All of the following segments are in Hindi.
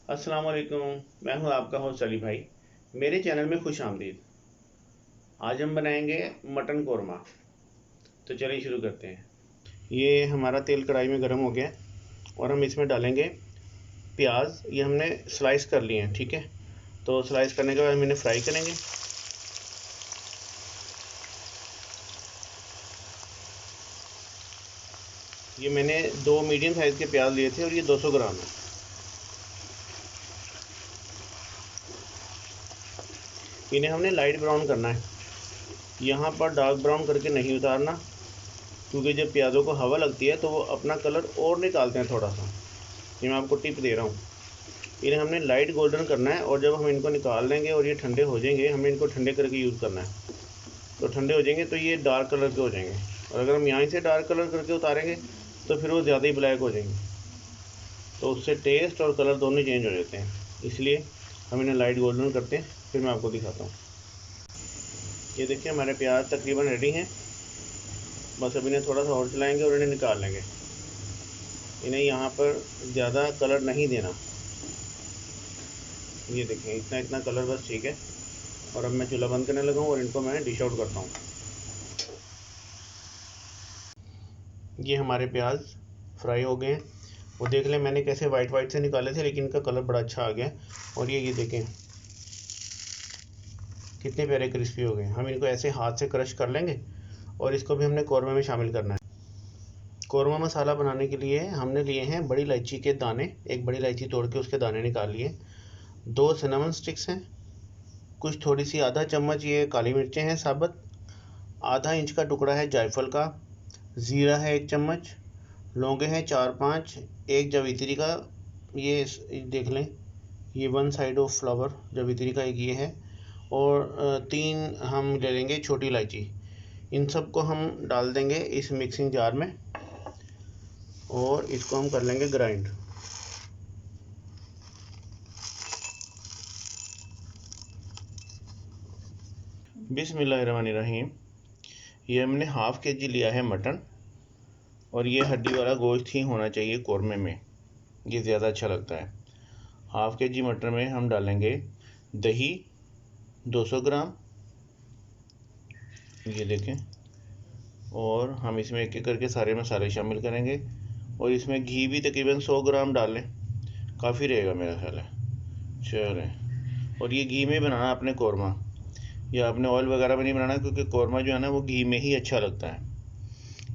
अस्सलाम वालेकुम। मैं हूं आपका होस्ट अली भाई। मेरे चैनल में खुश आमदीद। आज हम बनाएंगे मटन कोरमा। तो चलिए शुरू करते हैं। ये हमारा तेल कढ़ाई में गर्म हो गया और हम इसमें डालेंगे प्याज। ये हमने स्लाइस कर लिए हैं, ठीक है। तो स्लाइस करने के बाद हम इन्हें फ्राई करेंगे। ये मैंने 2 मीडियम साइज़ के प्याज लिए थे और ये 200 ग्राम है। इन्हें हमने लाइट ब्राउन करना है। यहाँ पर डार्क ब्राउन करके नहीं उतारना, क्योंकि जब प्याज़ों को हवा लगती है तो वो अपना कलर और निकालते हैं थोड़ा सा। ये मैं आपको टिप दे रहा हूँ। इन्हें हमने लाइट गोल्डन करना है और जब हम इनको निकाल लेंगे और ये ठंडे हो जाएंगे, हमें इनको ठंडे करके यूज़ करना है। तो ठंडे हो जाएंगे तो ये डार्क कलर के हो जाएंगे, और अगर हम यहाँ से डार्क कलर करके उतारेंगे तो फिर वो ज़्यादा ही ब्लैक हो जाएंगे। तो उससे टेस्ट और कलर दोनों चेंज हो जाते हैं, इसलिए हम इन्हें लाइट गोल्डन करते हैं। फिर मैं आपको दिखाता हूँ। ये देखिए हमारे प्याज तकरीबन रेडी हैं। बस अब इन्हें थोड़ा सा और चलाएँगे और इन्हें निकाल लेंगे। इन्हें यहाँ पर ज़्यादा कलर नहीं देना। ये देखें इतना इतना कलर बस ठीक है। और अब मैं चूल्हा बंद करने लगा हूँ और इनको मैं डिश आउट करता हूँ। ये हमारे प्याज फ्राई हो गए हैं। वो देख लें मैंने कैसे वाइट वाइट से निकाले थे, लेकिन इनका कलर बड़ा अच्छा आ गया। और ये देखें कितने प्यारे क्रिस्पी हो गए। हम इनको ऐसे हाथ से क्रश कर लेंगे और इसको भी हमने कौरमा में शामिल करना है। कौरमा मसाला बनाने के लिए हमने लिए हैं बड़ी इलायची के दाने। एक बड़ी इलायची तोड़ के उसके दाने निकाल लिए। 2 सिनेमन स्टिक्स हैं। कुछ थोड़ी सी आधा चम्मच ये काली मिर्चें हैं साबुत। आधा इंच का टुकड़ा है जायफल का। ज़ीरा है 1 चम्मच। लौंगे हैं 4-5। एक जावित्री का, ये देख लें, ये 1 साइड ऑफ फ्लावर जावित्री का एक ये है। और 3 हम ले लेंगे छोटी इलायची। इन सब को हम डाल देंगे इस मिक्सिंग जार में और इसको हम कर लेंगे ग्राइंड। बिस्मिल्लाहिर्रहमानिर्रहीम। ये हमने हाफ़ केजी लिया है मटन, और ये हड्डी वाला गोश्त ही होना चाहिए कौरमे में, ये ज़्यादा अच्छा लगता है। हाफ़ केजी मटर में हम डालेंगे दही 200 ग्राम, ये देखें। और हम इसमें एक एक करके सारे मसाले शामिल करेंगे। और इसमें घी भी तकरीबन 100 ग्राम डाल लें, काफ़ी रहेगा मेरा ख्याल है। चलें। और ये घी में बनाना आपने कौरमा, या आपने ऑयल वगैरह में नहीं बनाना, क्योंकि कौरमा जो है ना वो घी में ही अच्छा लगता है।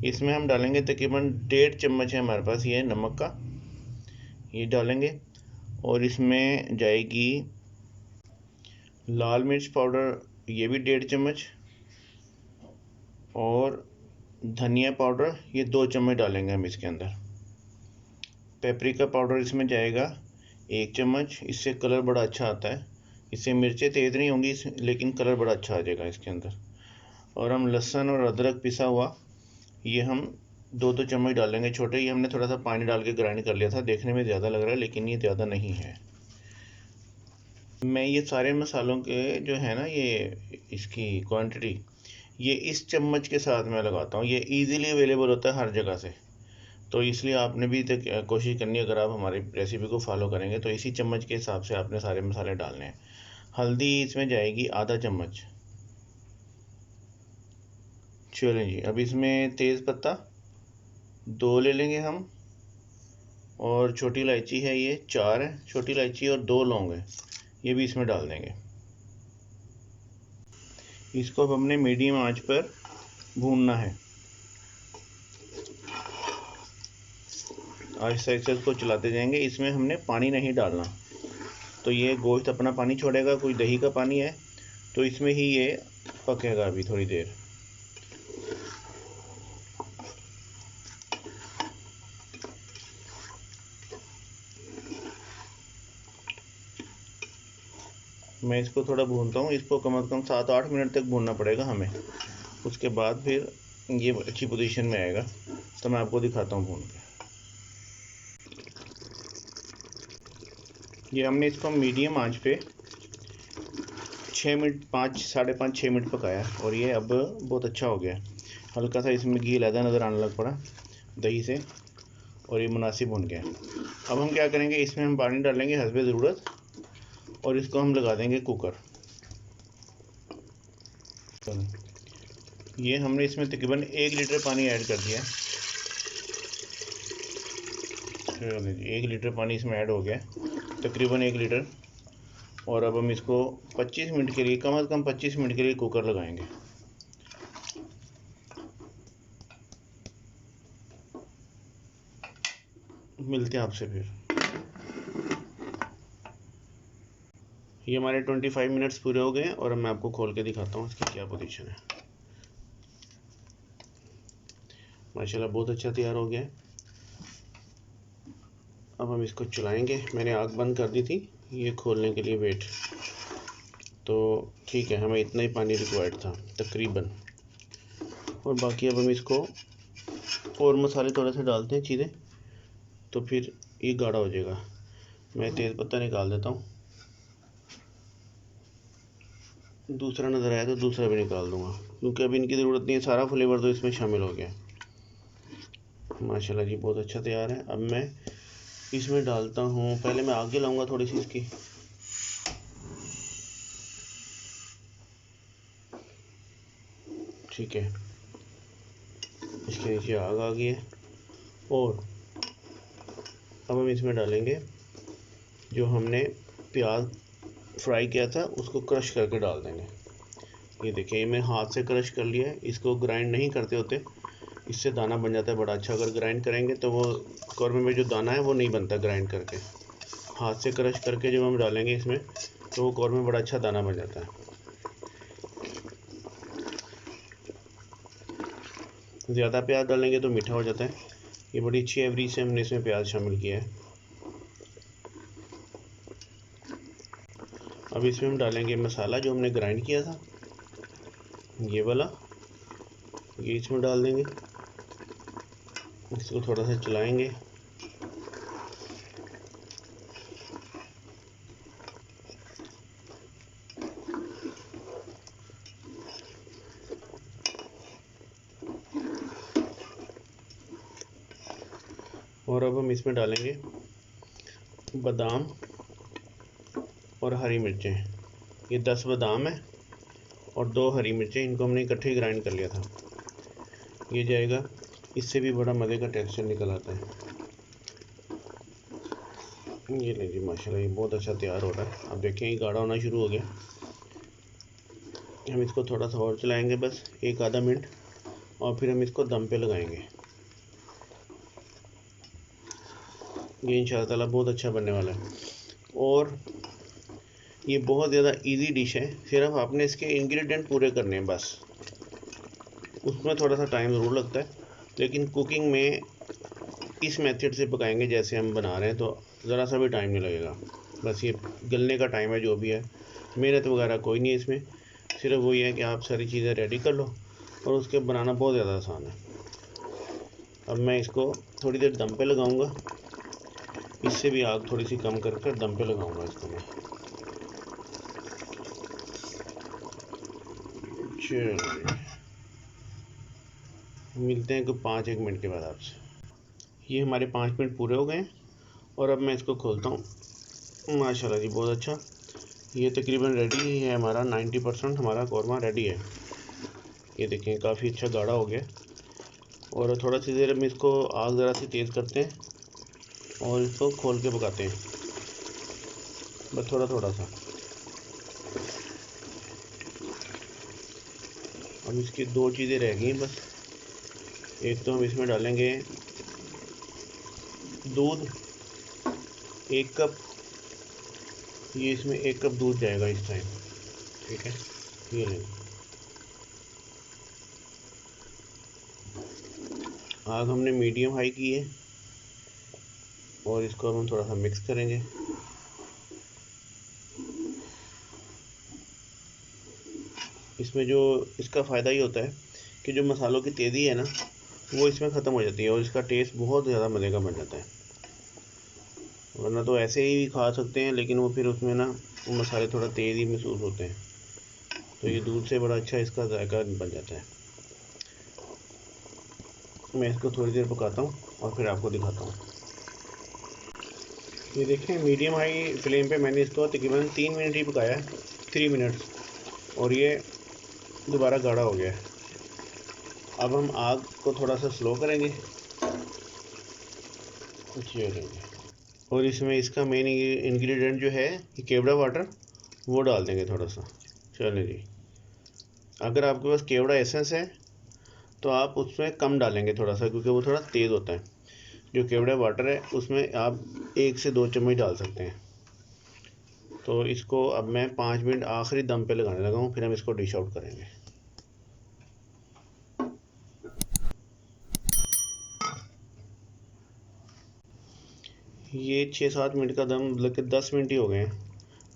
इसमें हम डालेंगे तकरीबन 1.5 चम्मच है हमारे पास ये नमक का, ये डालेंगे। और इसमें जाएगी लाल मिर्च पाउडर, ये भी 1.5 चम्मच। और धनिया पाउडर ये 2 चम्मच डालेंगे हम इसके अंदर। पेपरिका पाउडर इसमें जाएगा 1 चम्मच, इससे कलर बड़ा अच्छा आता है। इससे मिर्चें तेज़ नहीं होंगी लेकिन कलर बड़ा अच्छा आ जाएगा इसके अंदर। और हम लहसुन और अदरक पिसा हुआ ये हम 2-2 चम्मच डालेंगे छोटे। ये हमने थोड़ा सा पानी डाल के ग्राइंड कर लिया था, देखने में ज़्यादा लग रहा है लेकिन ये ज़्यादा नहीं है। मैं ये सारे मसालों के जो है ना, ये इसकी क्वांटिटी ये इस चम्मच के साथ मैं लगाता हूँ। ये इजीली अवेलेबल होता है हर जगह से, तो इसलिए आपने भी कोशिश करनी है, अगर आप हमारी रेसिपी को फॉलो करेंगे तो इसी चम्मच के हिसाब से आपने सारे मसाले डालने हैं। हल्दी इसमें जाएगी आधा चम्मच। चलें जी, अब इसमें तेज़ पत्ता 2 ले लेंगे हम। और छोटी इलायची है ये 4 है छोटी इलायची, और 2 लौंग है, ये भी इसमें डाल देंगे। इसको अब हमने मीडियम आंच पर भूनना है। आहिस्ता आहिस्ता इसको चलाते जाएंगे। इसमें हमने पानी नहीं डालना, तो ये गोश्त अपना पानी छोड़ेगा। कुछ दही का पानी है तो इसमें ही ये पकेगा अभी थोड़ी देर। मैं इसको थोड़ा भूनता हूँ। इसको कम से कम 7-8 मिनट तक भूनना पड़ेगा हमें। उसके बाद फिर ये अच्छी पोजीशन में आएगा, तो मैं आपको दिखाता हूँ भून के। ये हमने इसको मीडियम आंच पे 6 मिनट 5 साढ़े 5 6 मिनट पकाया, और ये अब बहुत अच्छा हो गया। हल्का सा इसमें घी लहदा नज़र आने लग पड़ा दही से। और ये मुनासिब बन गया। अब हम क्या करेंगे, इसमें हम पानी डालेंगे हस्बे ज़रूरत और इसको हम लगा देंगे कुकर। ये हमने इसमें तकरीबन 1 लीटर पानी ऐड कर दिया है। 1 लीटर पानी इसमें ऐड हो गया, तकरीबन 1 लीटर। और अब हम इसको 25 मिनट के लिए, कम से कम 25 मिनट के लिए कुकर लगाएंगे। मिलते हैं आपसे फिर। ये हमारे 25 मिनट्स पूरे हो गए हैं और अब मैं आपको खोल के दिखाता हूँ इसकी क्या पोजीशन है। माशाल्लाह बहुत अच्छा तैयार हो गया है। अब हम इसको चलाएंगे। मैंने आग बंद कर दी थी ये खोलने के लिए वेट, तो ठीक है, हमें इतना ही पानी रिक्वायर्ड था तकरीबन। और बाकी अब हम इसको और मसाले थोड़े से डालते हैं चीज़ें, तो फिर ये गाढ़ा हो जाएगा। मैं तेज़ पत्ता निकाल देता हूँ, दूसरा नज़र आया तो दूसरा भी निकाल दूँगा, क्योंकि अभी इनकी ज़रूरत नहीं है, सारा फ्लेवर तो इसमें शामिल हो गया। माशाल्लाह जी बहुत अच्छा तैयार है। अब मैं इसमें डालता हूँ, पहले मैं आग जलाऊँगा थोड़ी सी इसकी। ठीक है, इसके नीचे आग आ गई है। और अब हम इसमें डालेंगे जो हमने प्याज फ्राई किया था, उसको क्रश करके डाल देंगे। ये देखिए, ये मैं हाथ से क्रश कर लिया है, इसको ग्राइंड नहीं करते होते, इससे दाना बन जाता है बड़ा अच्छा। अगर ग्राइंड करेंगे तो वो कौरमे में जो दाना है वो नहीं बनता ग्राइंड करके। हाथ से क्रश करके जब हम डालेंगे इसमें तो वो कौरमे में बड़ा अच्छा दाना बन जाता है। ज़्यादा प्याज डालेंगे तो मीठा हो जाता है। ये बड़ी अच्छी एवरेज से हमने इसमें प्याज शामिल किया है। अब इसमें हम डालेंगे मसाला जो हमने ग्राइंड किया था, ये वाला, ये इसमें डाल देंगे। इसको थोड़ा सा चलाएंगे। और अब हम इसमें डालेंगे बादाम और हरी मिर्चें। ये 10 बादाम है और 2 हरी मिर्चें, इनको हमने इकट्ठे ग्राइंड कर लिया था। ये जाएगा, इससे भी बड़ा मज़े का टेक्सचर निकल आता है। ये नहीं जी, माशाल्लाह ये बहुत अच्छा तैयार हो रहा है। अब देखें ये गाढ़ा होना शुरू हो गया। हम इसको थोड़ा सा और चलाएंगे, बस 1 आधा मिनट, और फिर हम इसको दम पे लगाएंगे। ये इंशाअल्लाह ताला बहुत अच्छा बनने वाला है। और ये बहुत ज़्यादा इजी डिश है, सिर्फ आपने इसके इंग्रेडिएंट पूरे करने हैं बस। उसमें थोड़ा सा टाइम ज़रूर लगता है, लेकिन कुकिंग में इस मेथड से पकाएंगे जैसे हम बना रहे हैं तो ज़रा सा भी टाइम नहीं लगेगा। बस ये गलने का टाइम है जो भी है, मेहनत वगैरह कोई नहीं है इसमें। सिर्फ वही है कि आप सारी चीज़ें रेडी कर लो और उसके बनाना बहुत ज़्यादा आसान है। अब मैं इसको थोड़ी देर दम पे लगाऊंगा, इससे भी आग थोड़ी सी कम कर कर दम पे लगाऊंगा इसको मैं। चलिए मिलते हैं 5-1 मिनट के बाद आपसे। ये हमारे 5 मिनट पूरे हो गए हैं और अब मैं इसको खोलता हूँ। माशाल्लाह जी बहुत अच्छा, ये तकरीबन रेडी ही है हमारा। 90% हमारा कौरमा रेडी है। ये देखें काफ़ी अच्छा गाढ़ा हो गया। और थोड़ा सी देर हम इसको आग ज़रा सी तेज़ करते हैं और इसको खोल के पकाते हैं, बस थोड़ा थोड़ा सा। अब इसकी 2 चीज़ें रह गई हैं बस। एक तो हम इसमें डालेंगे दूध, 1 कप, ये इसमें 1 कप दूध जाएगा इस टाइम। ठीक है, ये लें। आग हमने मीडियम हाई की है और इसको हम थोड़ा सा मिक्स करेंगे। इसमें जो इसका फ़ायदा ये होता है कि जो मसालों की तेज़ी है ना वो इसमें ख़त्म हो जाती है और इसका टेस्ट बहुत ज़्यादा मज़े का बन जाता है। वरना तो ऐसे ही खा सकते हैं, लेकिन वो फिर उसमें ना वो मसाले थोड़ा तेज़ ही महसूस होते हैं, तो ये दूध से बड़ा अच्छा इसका जायका बन जाता है। मैं इसको थोड़ी देर पकाता हूँ और फिर आपको दिखाता हूँ। ये देखें, मीडियम हाई फ्लेम पे मैंने इसको तकरीबन 3 मिनट ही पकाया है, 3 मिनट्स, और ये दोबारा गाढ़ा हो गया है। अब हम आग को थोड़ा सा स्लो करेंगे, अच्छी हो जाएंगे, और इसमें इसका मेन इंग्रेडिएंट जो है ये केवड़ा वाटर, वो डाल देंगे थोड़ा सा। चलें जी, अगर आपके पास केवड़ा एसेंस है तो आप उसमें कम डालेंगे थोड़ा सा, क्योंकि वो थोड़ा तेज़ होता है। जो केवड़ा वाटर है उसमें आप 1 से 2 चम्मच डाल सकते हैं। तो इसको अब मैं 5 मिनट आखिरी दम पे लगाने लगा हूँ, फिर हम इसको डिश आउट करेंगे। ये 6-7 मिनट का दम, मतलब कि 10 मिनट ही हो गए हैं,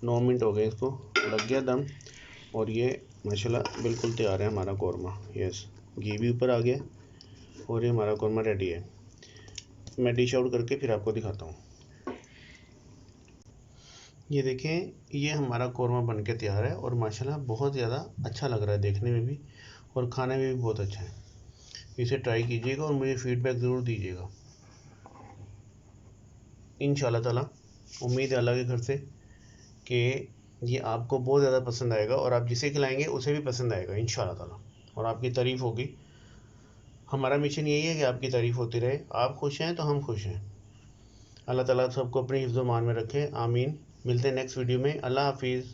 9 मिनट हो गए इसको लग गया दम, और ये माशाल्लाह बिल्कुल तैयार है हमारा कौरमा। यस, घी भी ऊपर आ गया और ये हमारा कौरमा रेडी है। मैं डिश आउट करके फिर आपको दिखाता हूँ। ये देखें, ये हमारा कौरमा बन के तैयार है और माशाल्लाह बहुत ज़्यादा अच्छा लग रहा है देखने में भी, और खाने में भी बहुत अच्छा है। इसे ट्राई कीजिएगा और मुझे फ़ीडबैक ज़रूर दीजिएगा। इंशाल्लाह ताला उम्मीद है अल्लाह के घर से कि ये आपको बहुत ज़्यादा पसंद आएगा, और आप जिसे खिलाएंगे उसे भी पसंद आएगा इंशाल्लाह ताला, और आपकी तारीफ़ होगी। हमारा मिशन यही है कि आपकी तारीफ़ होती रहे, आप खुश हैं तो हम खुश हैं। अल्लाह ताला सबको अपनी हिफ्ज़-ओ-मान में रखे, आमीन। मिलते हैं नेक्स्ट वीडियो में। अल्लाह हाफिज़।